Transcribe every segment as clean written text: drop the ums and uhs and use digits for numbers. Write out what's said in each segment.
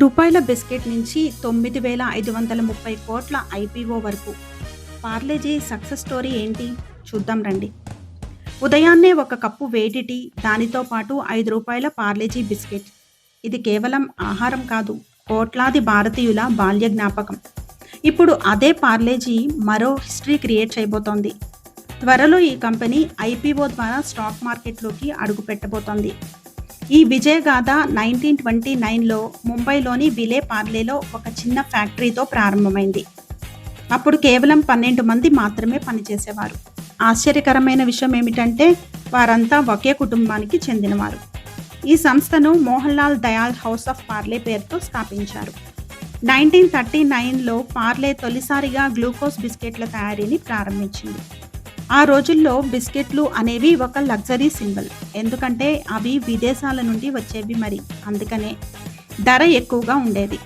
రూ. 5 బిస్కెట్ నుంచి 9,530 కోట్ల ఐపీఓ వరకు. పార్లేజీ సక్సెస్ స్టోరీ ఏంటి? చూద్దాం రండి. ఉదయాన్నే ఒక కప్పు వేడి టీ, దానితో పాటు రూ. 5 పార్లేజీ బిస్కెట్. ఇది కేవలం ఆహారం కాదు, కోట్లాది భారతీయుల బాల్య జ్ఞాపకం. ఇప్పుడు అదే పార్లేజీ మరో హిస్టరీ క్రియేట్ చేయబోతోంది. త్వరలో ఈ కంపెనీ ఐపీఓ ద్వారా స్టాక్ మార్కెట్లోకి అడుగు పెట్టబోతోంది. ఈ విజయగాథ 1929లో ముంబైలోని విలే పార్లేలో ఒక చిన్న ఫ్యాక్టరీతో ప్రారంభమైంది. అప్పుడు కేవలం 12 మంది మాత్రమే పనిచేసేవారు. ఆశ్చర్యకరమైన విషయం ఏమిటంటే వారంతా ఒకే కుటుంబానికి చెందినవారు. ఈ సంస్థను మోహన్ లాల్ దయాల్ హౌస్ ఆఫ్ పార్లే పేరుతో స్థాపించారు. 1939లో పార్లే తొలిసారిగా గ్లూకోజ్ బిస్కెట్ల తయారీని ప్రారంభించింది. ఆ రోజుల్లో బిస్కెట్లు అనేవి ఒక లగ్జరీ సింబల్. ఎందుకంటే అవి విదేశాల నుండి వచ్చేవి, మరి అందుకనే ధర ఎక్కువగా ఉండేది.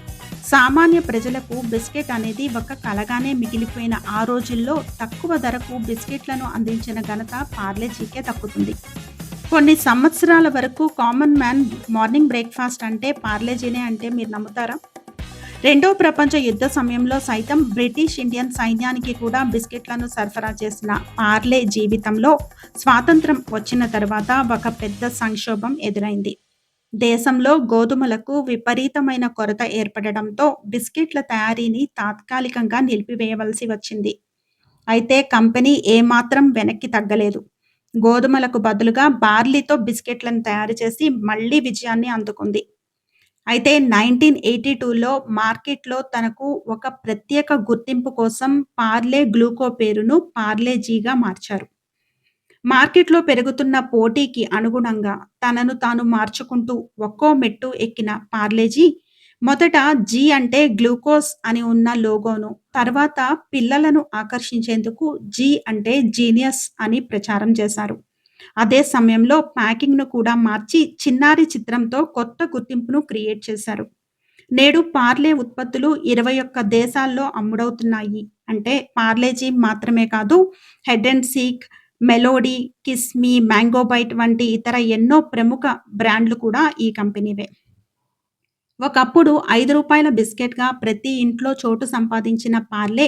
సామాన్య ప్రజలకు బిస్కెట్ అనేది ఒక కలగానే మిగిలిపోయిన ఆ రోజుల్లో తక్కువ ధరకు బిస్కెట్లను అందించిన ఘనత పార్లేజీకే దక్కుతుంది. కొన్ని సంవత్సరాల వరకు కామన్ మ్యాన్ మార్నింగ్ బ్రేక్ఫాస్ట్ అంటే పార్లేజీనే అంటే మీరు నమ్ముతారా? రెండో ప్రపంచ యుద్ధ సమయంలో సైతం బ్రిటిష్ ఇండియన్ సైన్యానికి కూడా బిస్కెట్లను సరఫరా చేసిన పార్లే జీవితంలో స్వాతంత్రం వచ్చిన తర్వాత ఒక పెద్ద సంక్షోభం ఎదురైంది. దేశంలో గోధుమలకు విపరీతమైన కొరత ఏర్పడడంతో బిస్కెట్ల తయారీని తాత్కాలికంగా నిలిపివేయవలసి వచ్చింది. అయితే కంపెనీ ఏమాత్రం వెనక్కి తగ్గలేదు. గోధుమలకు బదులుగా బార్లీతో బిస్కెట్లను తయారు చేసి మళ్లీ విజయాన్ని అందుకుంది. అయితే 1982లో మార్కెట్లో తనకు ఒక ప్రత్యేక గుర్తింపు కోసం పార్లే గ్లూకో పేరును పార్లేజీగా మార్చారు. మార్కెట్లో పెరుగుతున్న పోటీకి అనుగుణంగా తనను తాను మార్చుకుంటూ ఒక్కో మెట్టు ఎక్కిన పార్లేజీ మొదట జీ అంటే గ్లూకోజ్ అని ఉన్న లోగోను, తర్వాత పిల్లలను ఆకర్షించేందుకు జీ అంటే జీనియస్ అని ప్రచారం చేశారు. అదే సమయంలో ప్యాకింగ్ను కూడా మార్చి చిన్నారి చిత్రంతో కొత్త గుర్తింపును క్రియేట్ చేశారు. నేడు పార్లే ఉత్పత్తులు 21 దేశాల్లో అమ్ముడవుతున్నాయి. అంటే పార్లేజీ మాత్రమే కాదు, hide and seek, Melody, Kismi, Mango Bite వంటి ఇతర ఎన్నో ప్రముఖ బ్రాండ్లు కూడా ఈ కంపెనీవే. ఒకప్పుడు రూ. 5 బిస్కెట్గా ప్రతి ఇంట్లో చోటు సంపాదించిన పార్లే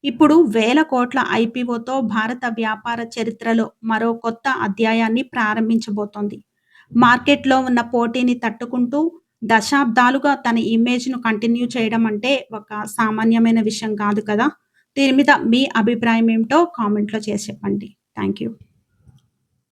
ఇప్పుడు వేల కోట్ల ఐపీఓతో భారత వ్యాపార చరిత్రలో మరో కొత్త అధ్యాయాన్ని ప్రారంభించబోతోంది. మార్కెట్లో ఉన్న పోటీని తట్టుకుంటూ దశాబ్దాలుగా తన ఇమేజ్ను కంటిన్యూ చేయడం అంటే ఒక సామాన్యమైన విషయం కాదు కదా. దీని మీద మీ అభిప్రాయం ఏమిటో కామెంట్లో చేసి చెప్పండి. Thank you.